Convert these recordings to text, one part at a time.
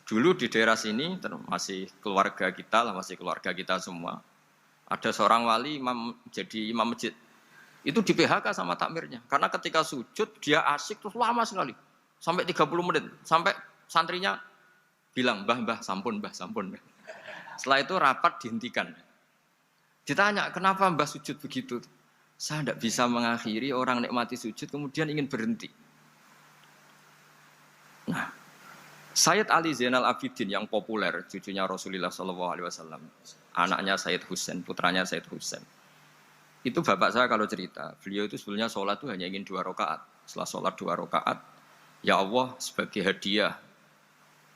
Dulu di daerah sini masih keluarga kita lah, masih keluarga kita semua. Ada seorang wali jadi imam masjid. Itu di PHK sama takmirnya. Karena ketika sujud dia asik terus lama sekali. Sampai 30 menit. Sampai santrinya bilang, mbah, sampun. Setelah itu rapat dihentikan. Ditanya, kenapa mbah sujud begitu? Saya tidak bisa mengakhiri orang nikmati sujud kemudian ingin berhenti. Nah, Sayyid Ali Zainal Abidin yang populer, cucunya Rasulullah SAW, anaknya Sayyid Husain, putranya Sayyid Husain. Itu bapak saya kalau cerita, beliau itu sebetulnya sholat itu hanya ingin 2 rakaat. Setelah sholat 2 rakaat, ya Allah sebagai hadiah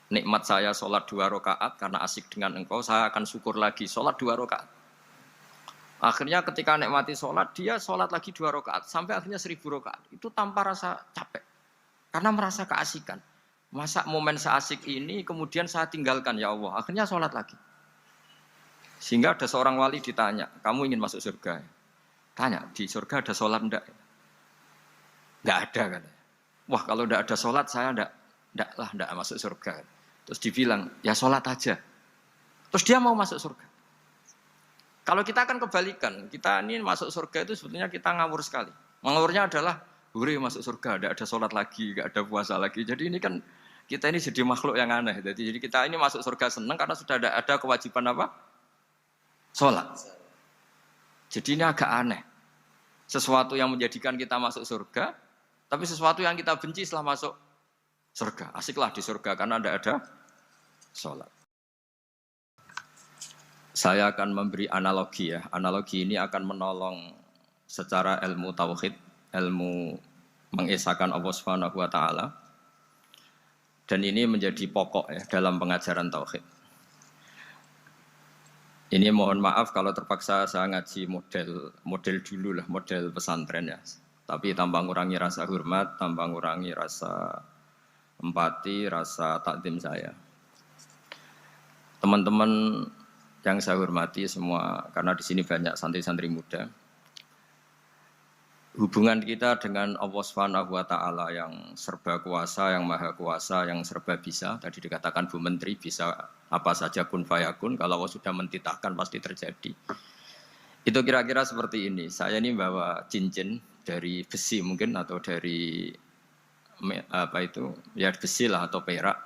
nikmat saya sholat 2 rakaat karena asik dengan engkau, saya akan syukur lagi sholat 2 rakaat. Akhirnya ketika nikmati sholat, dia sholat lagi 2 rakaat sampai akhirnya 1000 rakaat. Itu tanpa rasa capek, karena merasa keasikan. Masa momen seasik ini kemudian saya tinggalkan ya Allah. Akhirnya sholat lagi. Sehingga ada seorang wali ditanya, kamu ingin masuk surga? Tanya, di surga ada sholat enggak? Enggak ada kan? Wah kalau enggak ada sholat saya enggak masuk surga. Terus dibilang, ya sholat aja. Terus dia mau masuk surga. Kalau kita akan kebalikan, kita ini masuk surga itu sebetulnya kita ngawur sekali. Ngawurnya adalah, hore masuk surga, enggak ada sholat lagi, enggak ada puasa lagi. Jadi ini kan kita ini jadi makhluk yang aneh. Jadi kita ini masuk surga senang karena sudah ada kewajiban apa? Sholat. Jadi ini agak aneh. Sesuatu yang menjadikan kita masuk surga, tapi sesuatu yang kita benci setelah masuk surga. Asiklah di surga karena tidak ada sholat. Saya akan memberi analogi ya. Analogi ini akan menolong secara ilmu tauhid, ilmu mengesahkan Allah Subhanahu wa taala. Dan ini menjadi pokok ya dalam pengajaran tauhid. Ini mohon maaf kalau terpaksa saya ngaji model dulu lah, model pesantren ya. Tapi tanpa ngurangi rasa hormat, tanpa ngurangi rasa empati, rasa takdim saya. Teman-teman yang saya hormati semua, karena di sini banyak santri-santri muda. Hubungan kita dengan Allah Subhanahu wa taala yang serba kuasa, yang maha kuasa, yang serba bisa. Tadi dikatakan Bu Menteri bisa apa saja kun fayakun, kalau Allah sudah mentitahkan pasti terjadi. Itu kira-kira seperti ini. Saya ini bawa cincin dari besi mungkin atau dari apa itu? Ya besi lah atau perak.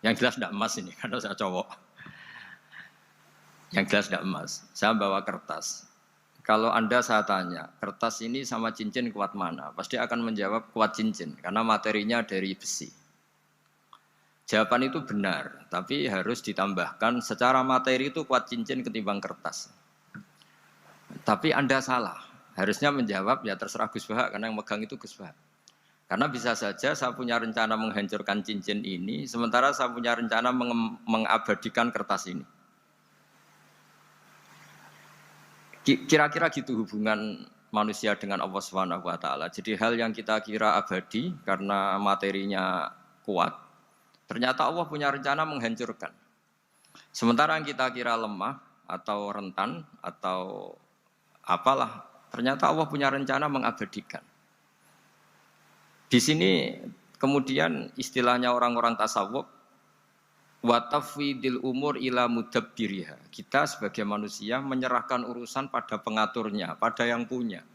Yang jelas tidak emas ini karena saya cowok. Yang jelas tidak emas. Saya bawa kertas. Kalau Anda saya tanya, kertas ini sama cincin kuat mana? Pasti akan menjawab kuat cincin, karena materinya dari besi. Jawaban itu benar, tapi harus ditambahkan secara materi itu kuat cincin ketimbang kertas. Tapi Anda salah, harusnya menjawab ya terserah Gus Bahak, karena yang megang itu Gus Bahak. Karena bisa saja saya punya rencana menghancurkan cincin ini, sementara saya punya rencana mengabadikan kertas ini. Kira-kira gitu hubungan manusia dengan Allah Subhanahu wa taala. Jadi hal yang kita kira abadi karena materinya kuat, ternyata Allah punya rencana menghancurkan. Sementara yang kita kira lemah atau rentan atau apalah, ternyata Allah punya rencana mengabadikan. Di sini kemudian istilahnya orang-orang tasawuf, wa tafwidil umur ila mudabbiriha. Kita sebagai manusia menyerahkan urusan pada pengaturnya, pada yang punya.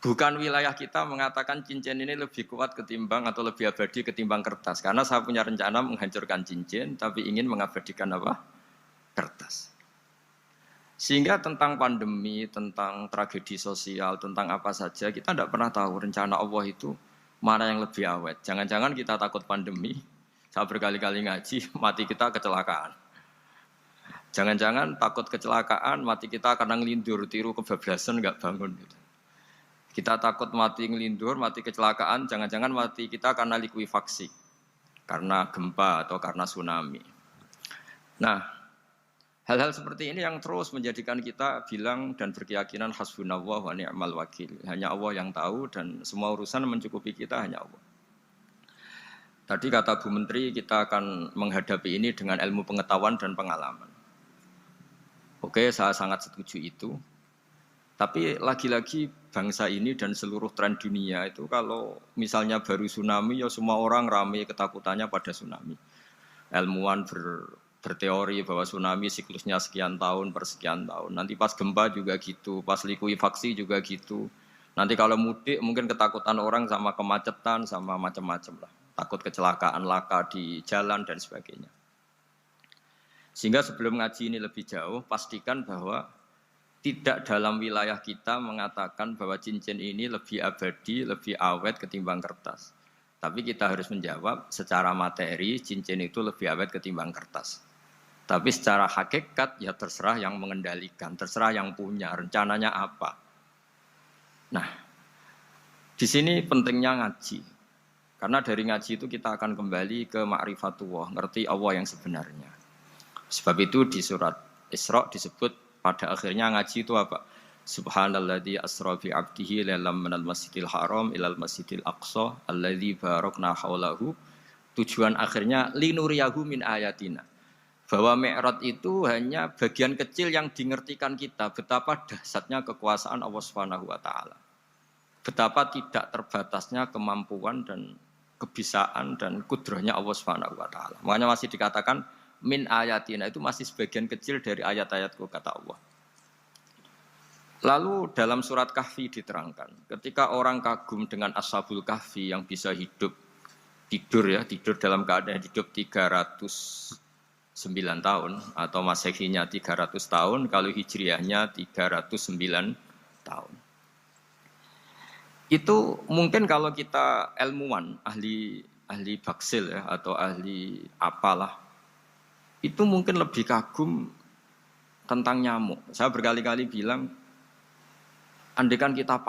Bukan wilayah kita mengatakan cincin ini lebih kuat ketimbang atau lebih abadi ketimbang kertas. Karena saya punya rencana menghancurkan cincin, tapi ingin mengabadikan apa? Kertas. Sehingga tentang pandemi, tentang tragedi sosial, tentang apa saja, kita tidak pernah tahu rencana Allah itu mana yang lebih awet. Jangan-jangan kita takut pandemi, saya berkali-kali ngaji, mati kita kecelakaan. Jangan-jangan takut kecelakaan, mati kita karena ngelindur, tiru kebablasan, nggak bangun. Gitu. Kita takut mati ngelindur, mati kecelakaan, jangan-jangan mati kita karena likuifaksi, karena gempa atau karena tsunami. Nah, hal-hal seperti ini yang terus menjadikan kita bilang dan berkeyakinan hasbunallah wa ni'mal wakil. Hanya Allah yang tahu dan semua urusan mencukupi kita hanya Allah. Tadi kata Bu Menteri kita akan menghadapi ini dengan ilmu pengetahuan dan pengalaman. Oke, saya sangat setuju itu. Tapi lagi-lagi bangsa ini dan seluruh tren dunia itu kalau misalnya baru tsunami ya semua orang ramai ketakutannya pada tsunami. ilmuwan berteori bahwa tsunami siklusnya sekian tahun per sekian tahun. Nanti pas gempa juga gitu, pas likuifaksi juga gitu. Nanti kalau mudik mungkin ketakutan orang sama kemacetan sama macam-macam lah. Takut kecelakaan laka di jalan dan sebagainya. Sehingga sebelum ngaji ini lebih jauh, pastikan bahwa tidak dalam wilayah kita mengatakan bahwa cincin ini lebih abadi, lebih awet ketimbang kertas. Tapi kita harus menjawab secara materi cincin itu lebih awet ketimbang kertas. Tapi secara hakikat ya terserah yang mengendalikan, terserah yang punya, rencananya apa. Nah, di sini pentingnya ngaji. Karena dari ngaji itu kita akan kembali ke ma'rifatullah, ngerti Allah yang sebenarnya. Sebab itu di surat Isra disebut pada akhirnya ngaji itu apa? Subhanalladzi asra bi 'abdihi lailam minal masjidil haram ilal masjidil aqsa alladzi barakna haulahu. Tujuan akhirnya linuriyahu min ayatina. Bahwa Mi'raj itu hanya bagian kecil yang dingertikan kita betapa dahsyatnya kekuasaan Allah Subhanahu wa taala. Betapa tidak terbatasnya kemampuan dan kebisaan dan kudrahnya Allah Subhanahu wa taala. Makanya masih dikatakan min ayatina, itu masih sebagian kecil dari ayat-ayatku kata Allah. Lalu dalam surat Kahfi diterangkan, ketika orang kagum dengan Ashabul Kahfi yang bisa tidur dalam keadaan hidup 309 tahun atau Masehinya 300 tahun, kalau Hijriahnya 309 tahun. Itu mungkin kalau kita ilmuwan, ahli baksil ya, atau ahli apalah, itu mungkin lebih kagum tentang nyamuk. Saya berkali-kali bilang, andaikan kita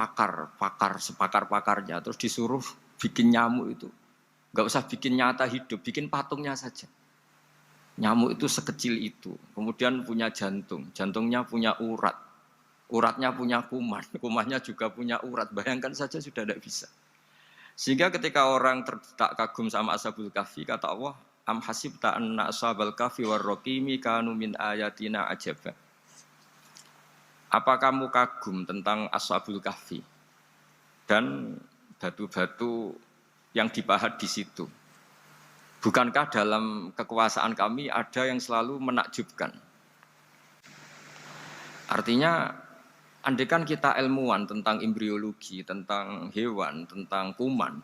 sepakar-pakarnya, terus disuruh bikin nyamuk itu, nggak usah bikin nyata hidup, bikin patungnya saja. Nyamuk itu sekecil itu, kemudian punya jantung, jantungnya punya urat, uratnya punya kuman, kumannya juga punya urat. Bayangkan saja sudah tidak bisa. Sehingga ketika orang tak kagum sama Ashabul Kahfi, kata Allah, am hasibta anna ashabal kahfi warraqimi kanu min ayatina ajaba. Apa kamu kagum tentang Ashabul Kahfi dan batu-batu yang dipahat di situ? Bukankah dalam kekuasaan kami ada yang selalu menakjubkan? Artinya, andaikan kita ilmuwan tentang embriologi, tentang hewan, tentang kuman,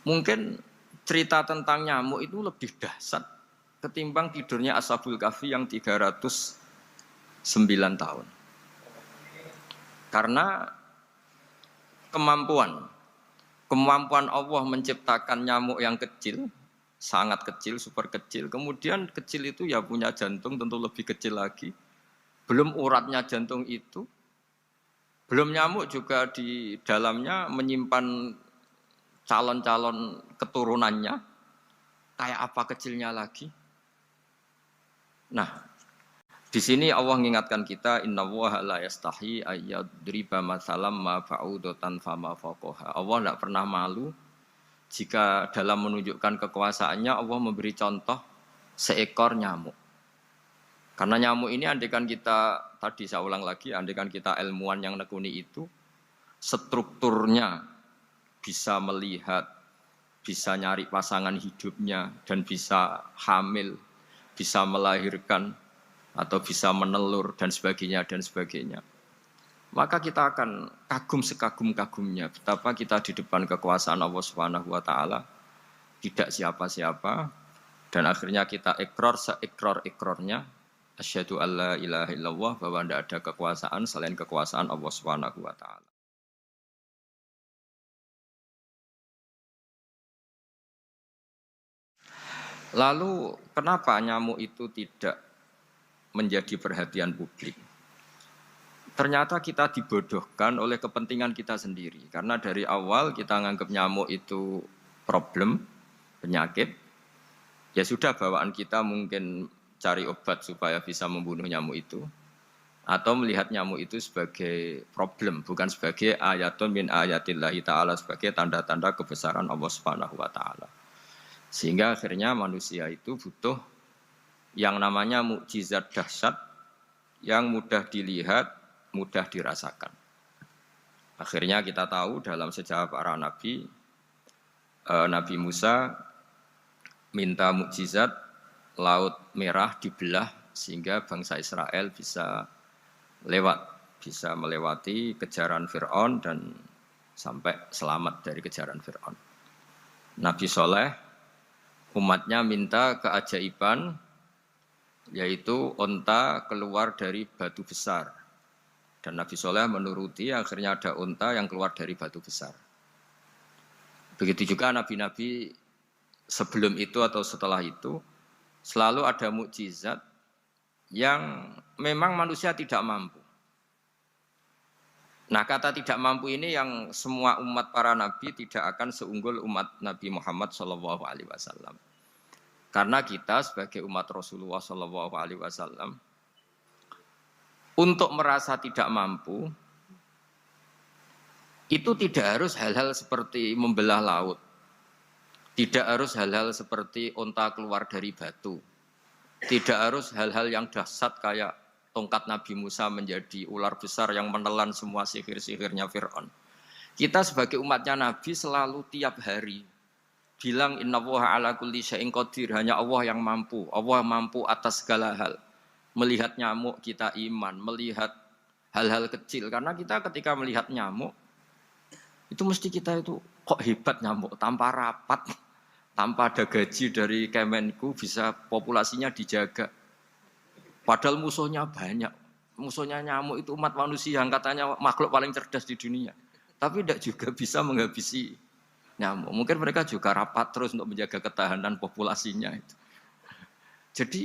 mungkin cerita tentang nyamuk itu lebih dahsyat ketimbang tidurnya Ashabul Kahfi yang 309 tahun. Karena kemampuan Allah menciptakan nyamuk yang kecil, sangat kecil, super kecil. Kemudian kecil itu ya punya jantung tentu lebih kecil lagi. Belum uratnya jantung itu, belum nyamuk juga di dalamnya menyimpan calon-calon keturunannya, kayak apa kecilnya lagi. Nah, di sini Allah mengingatkan kita, innallaha la yastahi ayyadriba mathalam ma ba'udatan fama fawqaha. Allah tidak pernah malu jika dalam menunjukkan kekuasaannya Allah memberi contoh seekor nyamuk. Karena nyamuk ini andaikan kita, tadi saya ulang lagi, andaikan kita ilmuwan yang nekuni itu, strukturnya bisa melihat, bisa nyari pasangan hidupnya, dan bisa hamil, bisa melahirkan, atau bisa menelur, dan sebagainya, dan sebagainya. Maka kita akan kagum sekagum-kagumnya, betapa kita di depan kekuasaan Allah Subhanahu wa taala tidak siapa-siapa, dan akhirnya kita ikrar seikrar-ikrarnya, asyhadu alla ilaha illallah, bahwa tidak ada kekuasaan selain kekuasaan Allah Subhanahu wa taala. Lalu kenapa nyamuk itu tidak menjadi perhatian publik? Ternyata kita dibodohkan oleh kepentingan kita sendiri. Karena dari awal kita menganggap nyamuk itu problem, penyakit. Ya sudah, bawaan kita mungkin cari obat supaya bisa membunuh nyamuk itu. Atau melihat nyamuk itu sebagai problem, bukan sebagai ayatun min ayatillahi ta'ala, sebagai tanda-tanda kebesaran Allah Subhanahu wa ta'ala. Sehingga akhirnya manusia itu butuh yang namanya mukjizat dahsyat yang mudah dilihat, mudah dirasakan. Akhirnya kita tahu dalam sejarah para nabi, Nabi Musa minta mukjizat Laut Merah dibelah sehingga bangsa Israel bisa lewat, bisa melewati kejaran Fir'aun dan sampai selamat dari kejaran Fir'aun. Nabi Soleh umatnya minta keajaiban yaitu onta keluar dari batu besar. Dan Nabi Soleh menuruti, akhirnya ada onta yang keluar dari batu besar. Begitu juga nabi-nabi sebelum itu atau setelah itu, selalu ada mukjizat yang memang manusia tidak mampu. Nah, kata tidak mampu ini yang semua umat para nabi tidak akan seunggul umat Nabi Muhammad SAW. Karena kita sebagai umat Rasulullah SAW untuk merasa tidak mampu itu tidak harus hal-hal seperti membelah laut, tidak harus hal-hal seperti onta keluar dari batu, tidak harus hal-hal yang dahsyat kayak tongkat Nabi Musa menjadi ular besar yang menelan semua sihir-sihirnya Fir'aun. Kita sebagai umatnya Nabi selalu tiap hari bilang innallaha ala kulli syai'in qadir, hanya Allah yang mampu. Allah mampu atas segala hal. Melihat nyamuk kita iman, melihat hal-hal kecil. Karena kita ketika melihat nyamuk, itu mesti kita itu kok hebat nyamuk, tanpa rapat, tanpa ada gaji dari Kemenku bisa populasinya dijaga. Padahal musuhnya banyak. Musuhnya nyamuk itu umat manusia yang katanya makhluk paling cerdas di dunia. Tapi tidak juga bisa menghabisi nyamuk. Mungkin mereka juga rapat terus untuk menjaga ketahanan populasinya itu. Jadi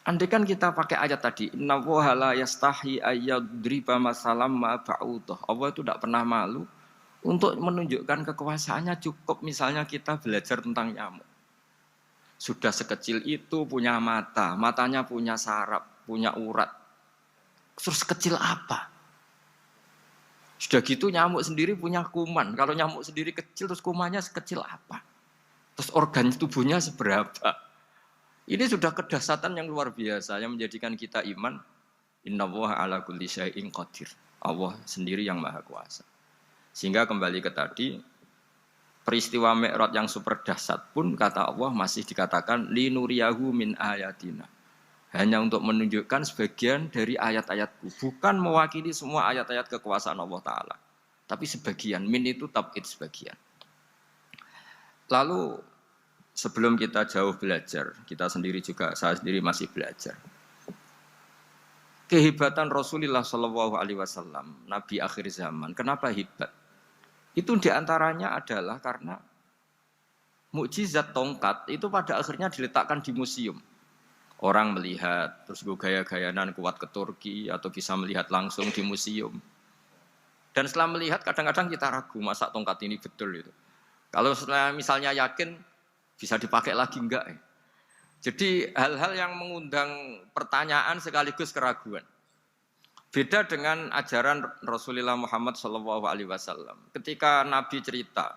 andai kan kita pakai ayat tadi, innallaha la yastahi ayyadriba masalam ma ba'udah. Allah itu tidak pernah malu untuk menunjukkan kekuasaannya. Cukup misalnya kita belajar tentang nyamuk. Sudah sekecil itu punya mata, matanya punya saraf, punya urat. Terus kecil apa? Sudah gitu nyamuk sendiri punya kuman. Kalau nyamuk sendiri kecil terus kumannya sekecil apa? Terus organ tubuhnya seberapa? Ini sudah kedahsyatan yang luar biasa yang menjadikan kita iman. Innallaha ala kulli syai'in qadir. Allah sendiri yang maha kuasa. Sehingga kembali ke tadi, peristiwa Mi'raj yang super dahsyat pun kata Allah masih dikatakan linuriyahu min ayatina. Hanya untuk menunjukkan sebagian dari ayat-ayatku, bukan mewakili semua ayat-ayat kekuasaan Allah Ta'ala. Tapi sebagian, min itu tab'id sebagian. Lalu sebelum kita jauh belajar, kita sendiri juga, saya sendiri masih belajar. Kehebatan Rasulullah SAW, Nabi akhir zaman, kenapa hebat? Itu diantaranya adalah karena mukjizat tongkat itu pada akhirnya diletakkan di museum. Orang melihat, terus gaya-gayanan kuat ke Turki, atau bisa melihat langsung di museum. Dan setelah melihat, kadang-kadang kita ragu, masa tongkat ini betul itu. Kalau setelah misalnya yakin, bisa dipakai lagi enggak ya? Jadi hal-hal yang mengundang pertanyaan sekaligus keraguan. Beda dengan ajaran Rasulullah Muhammad SAW. Ketika Nabi cerita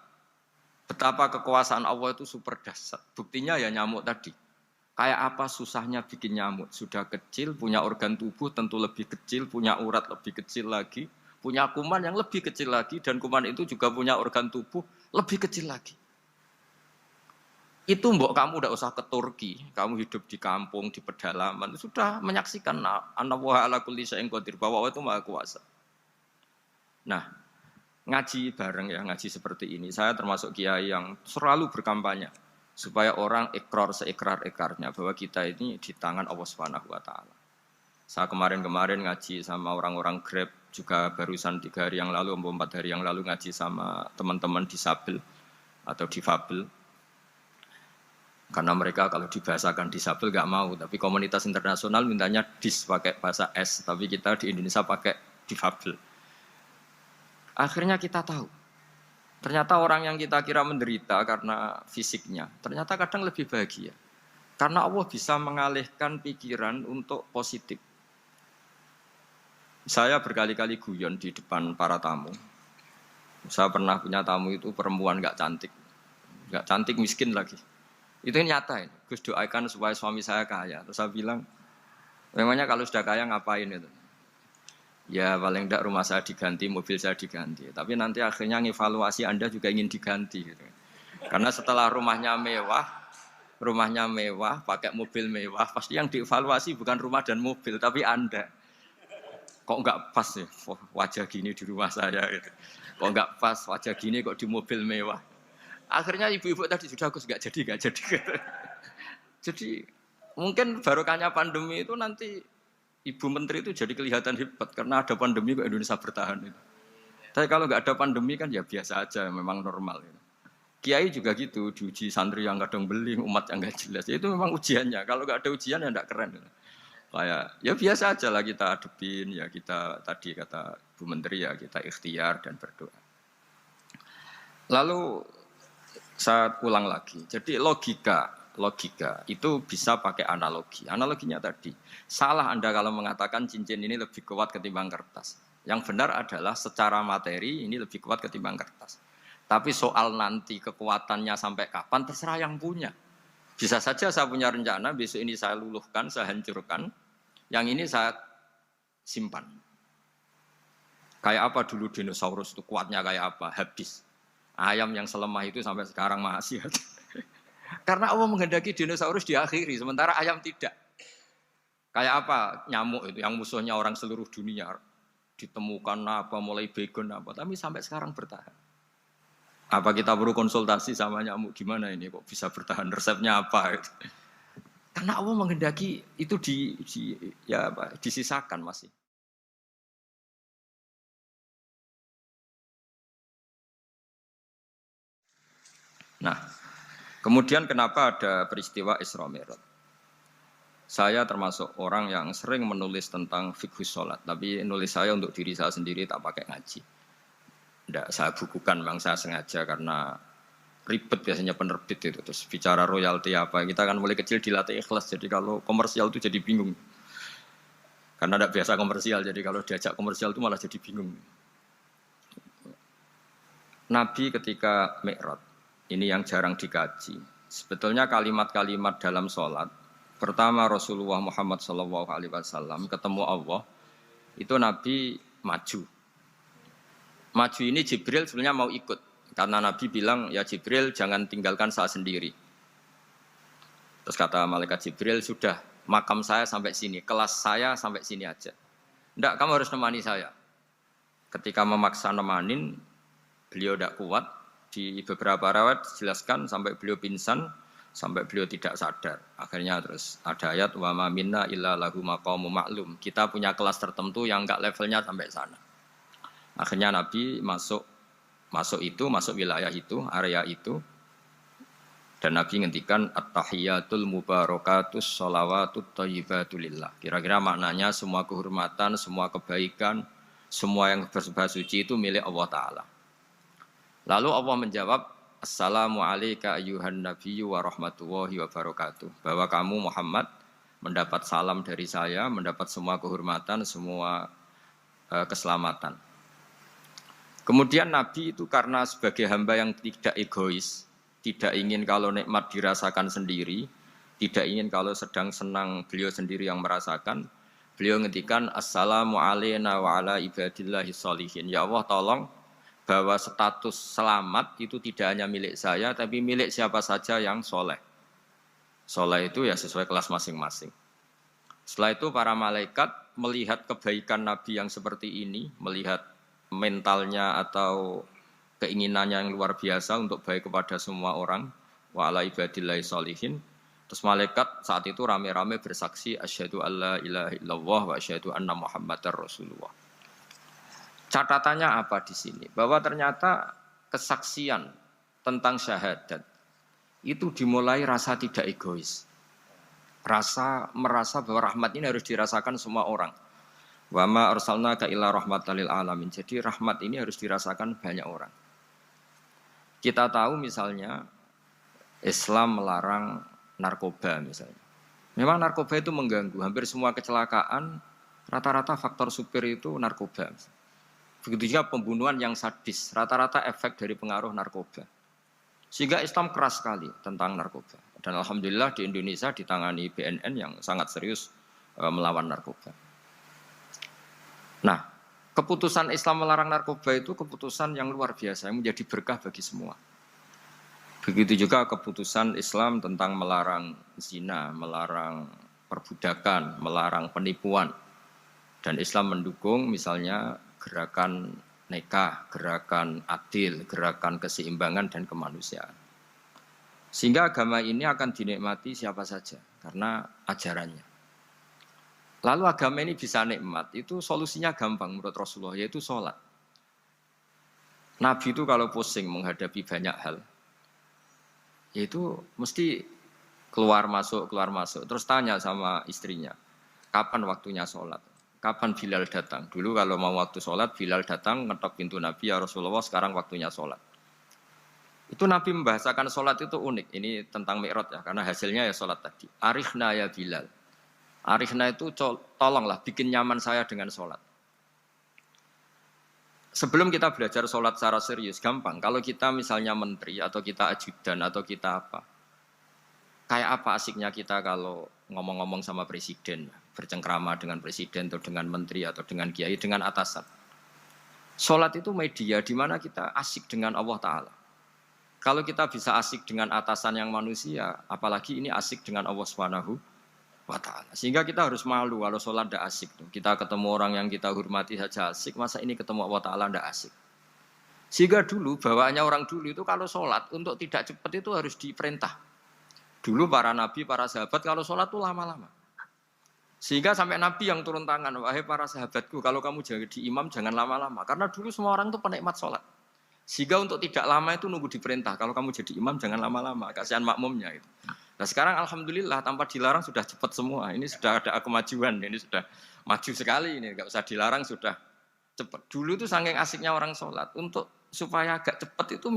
betapa kekuasaan Allah itu super dahsyat. Buktinya ya nyamuk tadi. Kayak apa susahnya bikin nyamuk. Sudah kecil, punya organ tubuh tentu lebih kecil, punya urat lebih kecil lagi, punya kuman yang lebih kecil lagi, dan kuman itu juga punya organ tubuh lebih kecil lagi. Itu mbok kamu tidak usah ke Turki, kamu hidup di kampung, di pedalaman, sudah menyaksikan Anallaha ala kulli syai'in qadir, bahwa Allah itu maha kuasa. Nah, ngaji bareng ya, ngaji seperti ini. Saya termasuk kiai yang selalu berkampanye supaya orang ikrar seikrar-ikrarnya bahwa kita ini di tangan Allah Subhanahu wa taala. Saya kemarin-kemarin ngaji sama orang-orang Grab, juga barusan 3 hari yang lalu, 4 hari yang lalu ngaji sama teman-teman disabel atau difabel. Karena mereka kalau dibahasakan disabel nggak mau, tapi komunitas internasional mintanya dis pakai bahasa S, tapi kita di Indonesia pakai difabel. Akhirnya kita tahu, ternyata orang yang kita kira menderita karena fisiknya, ternyata kadang lebih bahagia. Karena Allah bisa mengalihkan pikiran untuk positif. Saya berkali-kali guyon di depan para tamu. Saya pernah punya tamu itu perempuan nggak cantik miskin lagi. Itu nyata ini. Gus doakan supaya suami saya kaya. Terus saya bilang, memangnya kalau sudah kaya ngapain itu? Ya paling tidak rumah saya diganti, mobil saya diganti. Tapi nanti akhirnya ngevaluasi Anda juga ingin diganti. Gitu. Karena setelah rumahnya mewah, rumahnya mewah, pakai mobil mewah, pasti yang dievaluasi bukan rumah dan mobil, tapi Anda. Kok nggak pas ya wajah gini di rumah saya gitu. Kok nggak pas wajah gini kok di mobil mewah. Akhirnya ibu-ibu tadi sudah aku nggak jadi gitu. Jadi mungkin barokahnya pandemi itu nanti ibu menteri itu jadi kelihatan hebat karena ada pandemi kok Indonesia bertahan itu. Tapi kalau nggak ada pandemi kan ya biasa aja, memang normal. Gitu. Kiai juga gitu, diuji santri yang kadang beling, umat yang nggak jelas. Itu memang ujiannya. Kalau nggak ada ujian ya nggak keren. Gitu. Kayak ya biasa aja lah kita hadepin, ya kita tadi kata Bu Menteri ya kita ikhtiar dan berdoa. Lalu saya ulang lagi. Jadi logika itu bisa pakai analogi. Analoginya tadi, salah Anda kalau mengatakan cincin ini lebih kuat ketimbang kertas. Yang benar adalah secara materi ini lebih kuat ketimbang kertas. Tapi soal nanti kekuatannya sampai kapan terserah yang punya. Bisa saja saya punya rencana besok ini saya luluhkan, saya hancurkan. Yang ini saya simpan. Kayak apa dulu dinosaurus itu kuatnya kayak apa? Habis. Ayam yang selemah itu sampai sekarang masih ada. Karena Allah menghendaki dinosaurus diakhiri, sementara ayam tidak. Kayak apa nyamuk itu yang musuhnya orang seluruh dunia. Ditemukan apa, mulai begon apa, tapi sampai sekarang bertahan. Apa kita perlu konsultasi sama nyamuk gimana ini kok bisa bertahan, resepnya apa? Gitu. Karena Allah menghendaki itu disisakan masih. Nah, kemudian kenapa ada peristiwa Isra Mi'raj? Saya termasuk orang yang sering menulis tentang fikih sholat, tapi nulis saya untuk diri saya sendiri tak pakai ngaji. Tidak saya bukukan, memang saya sengaja karena ribet biasanya penerbit itu. Terus bicara royalti apa, kita kan mulai kecil dilatih ikhlas, jadi kalau komersial itu jadi bingung. Karena tidak biasa komersial, jadi kalau diajak komersial itu malah jadi bingung. Nabi ketika Mi'raj, ini yang jarang dikaji. Sebetulnya kalimat-kalimat dalam sholat, pertama Rasulullah Muhammad SAW ketemu Allah, itu Nabi maju. Maju ini Jibril sebenarnya mau ikut. Karena Nabi bilang, ya Jibril jangan tinggalkan saya sendiri. Terus kata malaikat Jibril, sudah makam saya sampai sini, kelas saya sampai sini aja. Tidak, kamu harus nemani saya. Ketika memaksa nemanin, beliau tidak kuat. Di beberapa rawat dijelaskan sampai beliau pingsan, sampai beliau tidak sadar. Akhirnya terus ada ayat wa ma minna illa lahu maqamu ma'lum. Kita punya kelas tertentu yang enggak levelnya sampai sana. Akhirnya Nabi masuk wilayah itu, area itu. Dan Nabi ngendikan at-tahiyatul mubarakatus sholawatut thayyibatul lillah. Kira-kira maknanya semua kehormatan, semua kebaikan, semua yang bersembah suci itu milik Allah Ta'ala. Lalu Allah menjawab, Assalamu alayka ayyuhan nabiyyu wa rahmatullahi wa barakatuh. Bahwa kamu Muhammad mendapat salam dari saya, mendapat semua kehormatan, semua keselamatan. Kemudian Nabi itu karena sebagai hamba yang tidak egois, tidak ingin kalau nikmat dirasakan sendiri, tidak ingin kalau sedang senang beliau sendiri yang merasakan, beliau ngendikan Assalamu alayna wa ala ibadillahi sholihin. Ya Allah tolong bahwa status selamat itu tidak hanya milik saya, tapi milik siapa saja yang soleh. Soleh itu ya sesuai kelas masing-masing. Setelah itu para malaikat melihat kebaikan Nabi yang seperti ini, melihat mentalnya atau keinginannya yang luar biasa untuk baik kepada semua orang, wa ala ibadillahi sholihin. Terus malaikat saat itu rame-rame bersaksi, asyhadu alla ilaha illallah wa asyhadu anna muhammadar rasulullah. Catatannya apa di sini? Bahwa ternyata kesaksian tentang syahadat itu dimulai rasa tidak egois. Merasa bahwa rahmat ini harus dirasakan semua orang. Wa ma arsalnaka illa rahmatan lil alamin. Jadi rahmat ini harus dirasakan banyak orang. Kita tahu misalnya Islam melarang narkoba misalnya. Memang narkoba itu mengganggu. Hampir semua kecelakaan rata-rata faktor supir itu narkoba. Begitu juga pembunuhan yang sadis, rata-rata efek dari pengaruh narkoba. Sehingga Islam keras sekali tentang narkoba. Dan alhamdulillah di Indonesia ditangani BNN yang sangat serius melawan narkoba. Nah, keputusan Islam melarang narkoba itu keputusan yang luar biasa, yang menjadi berkah bagi semua. Begitu juga keputusan Islam tentang melarang zina, melarang perbudakan, melarang penipuan. Dan Islam mendukung misalnya gerakan nikah, gerakan adil, gerakan keseimbangan dan kemanusiaan. Sehingga agama ini akan dinikmati siapa saja karena ajarannya. Lalu agama ini bisa nikmat, itu solusinya gampang menurut Rasulullah, yaitu sholat. Nabi itu kalau pusing menghadapi banyak hal, yaitu mesti keluar masuk, terus tanya sama istrinya, kapan waktunya sholat? Kapan Bilal datang? Dulu kalau mau waktu sholat, Bilal datang, ngetok pintu Nabi, ya Rasulullah sekarang waktunya sholat. Itu Nabi membahasakan sholat itu unik, ini tentang Mi'raj ya, karena hasilnya ya sholat tadi. Arifna ya Bilal. Arifna itu tolonglah bikin nyaman saya dengan sholat. Sebelum kita belajar sholat secara serius, gampang. Kalau kita misalnya menteri, atau kita ajudan, atau kita apa. Kayak apa asiknya kita kalau ngomong-ngomong sama presiden, bercengkrama dengan presiden, atau dengan menteri, atau dengan kiai, dengan atasan. Sholat itu media di mana kita asik dengan Allah Ta'ala. Kalau kita bisa asik dengan atasan yang manusia, apalagi ini asik dengan Allah Subhanahu wa Ta'ala. Sehingga kita harus malu kalau sholat tidak asik. Kita ketemu orang yang kita hormati saja asik, masa ini ketemu Allah Ta'ala tidak asik. Sehingga dulu, bawaannya orang dulu itu kalau sholat, untuk tidak cepat itu harus diperintah. Dulu para nabi, para sahabat kalau sholat itu lama-lama. Sehingga sampai nabi yang turun tangan, wahai para sahabatku, kalau kamu jadi imam jangan lama-lama. Karena dulu semua orang itu penikmat sholat. Sehingga untuk tidak lama itu nunggu diperintah. Kalau kamu jadi imam jangan lama-lama, kasihan makmumnya itu. Nah sekarang alhamdulillah tanpa dilarang sudah cepat semua. Ini sudah ada kemajuan, ini sudah maju sekali ini. Enggak usah dilarang sudah cepat. Dulu itu saking asiknya orang sholat. Untuk supaya agak cepat itu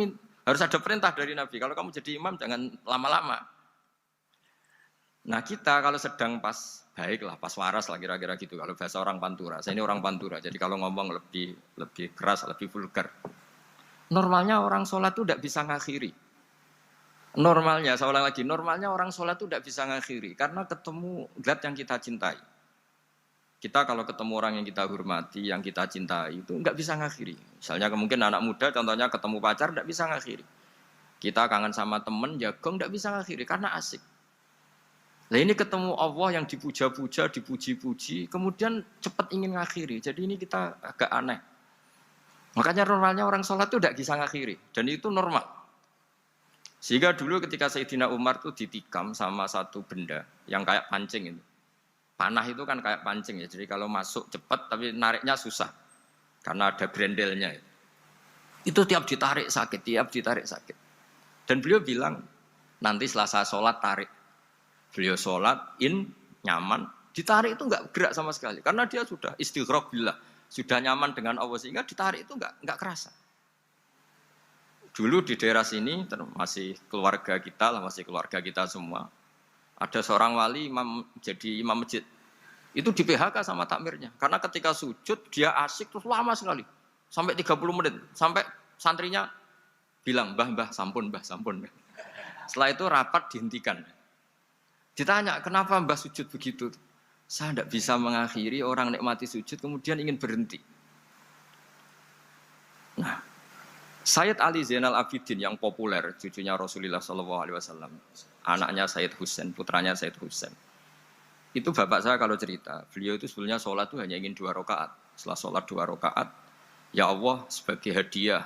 harus ada perintah dari Nabi. Kalau kamu jadi imam jangan lama-lama. Nah kita kalau sedang pas baiklah, pas waras lah kira-kira gitu. Kalau bahasa orang Pantura, saya ini orang Pantura. Jadi kalau ngomong lebih keras, lebih vulgar. Normalnya orang sholat itu tidak bisa ngakhiri. Normalnya, saya ulang lagi, normalnya orang sholat itu tidak bisa ngakhiri. Karena ketemu zat yang kita cintai. Kita kalau ketemu orang yang kita hormati, yang kita cintai, itu nggak bisa ngakhiri. Misalnya mungkin anak muda, contohnya ketemu pacar, tidak bisa ngakhiri. Kita kangen sama teman, jagung, tidak bisa ngakhiri, karena asik. Nah ini ketemu Allah yang dipuja-puja, dipuji-puji, kemudian cepat ingin ngakhiri. Jadi ini kita agak aneh. Makanya normalnya orang sholat itu tidak bisa ngakhiri. Dan itu normal. Sehingga dulu ketika Sayyidina Umar itu ditikam sama satu benda yang kayak pancing itu. Panah itu kan kayak pancing ya. Jadi kalau masuk cepat tapi nariknya susah. Karena ada grendelnya. Itu tiap ditarik sakit. Dan beliau bilang, nanti setelah saya sholat tarik. Beliau sholat, nyaman. Ditarik itu enggak gerak sama sekali. Karena dia sudah istighraq billah. Sudah nyaman dengan Allah sehingga ditarik itu enggak kerasa. Dulu di daerah sini masih keluarga kita lah, masih keluarga kita semua. Ada seorang wali jadi imam masjid. Itu di PHK sama takmirnya. Karena ketika sujud dia asik terus lama sekali. Sampai 30 menit. Sampai santrinya bilang, "Mbah, sampun. Setelah itu rapat dihentikan. Ditanya, "Kenapa Mbah sujud begitu?" Saya tidak bisa mengakhiri orang nikmati sujud kemudian ingin berhenti. Nah, Sayyid Ali Zainal Abidin yang populer, cucunya Rasulullah SAW, anaknya Sayyid Husain, putranya Sayyid Husain. Itu bapak saya kalau cerita, beliau itu sebetulnya sholat itu hanya ingin 2 rakaat. Setelah sholat 2 rakaat, ya Allah sebagai hadiah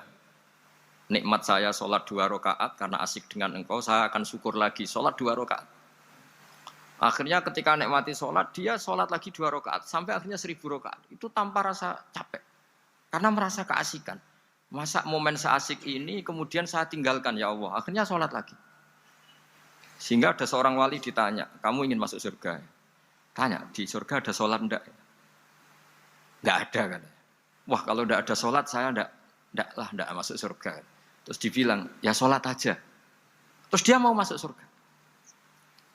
nikmat saya sholat 2 rakaat karena asik dengan engkau, saya akan syukur lagi sholat 2 rakaat. Akhirnya ketika nikmati sholat, dia sholat lagi 2 rakaat sampai akhirnya 1000 rakaat. Itu tanpa rasa capek, karena merasa keasikan. Masa momen seasik ini kemudian saya tinggalkan ya Allah. Akhirnya sholat lagi. Sehingga ada seorang wali ditanya, "Kamu ingin masuk surga?" Tanya, "Di surga ada sholat enggak?" Enggak ada kan. Wah kalau enggak ada sholat saya enggak masuk surga. Terus dibilang, "Ya sholat aja." Terus dia mau masuk surga.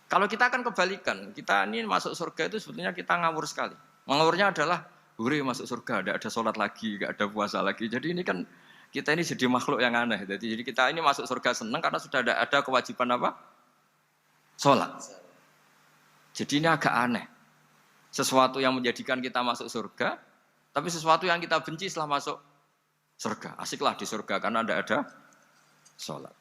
Kalau kita akan kebalikan, kita ini masuk surga itu sebetulnya kita ngawur sekali. Ngawurnya adalah, hore masuk surga, tidak ada sholat lagi, tidak ada puasa lagi. Jadi ini kan, kita ini jadi makhluk yang aneh. Jadi kita ini masuk surga senang karena sudah ada kewajiban apa? Sholat. Jadi ini agak aneh. Sesuatu yang menjadikan kita masuk surga, tapi sesuatu yang kita benci setelah masuk surga. Asiklah di surga karena tidak ada sholat.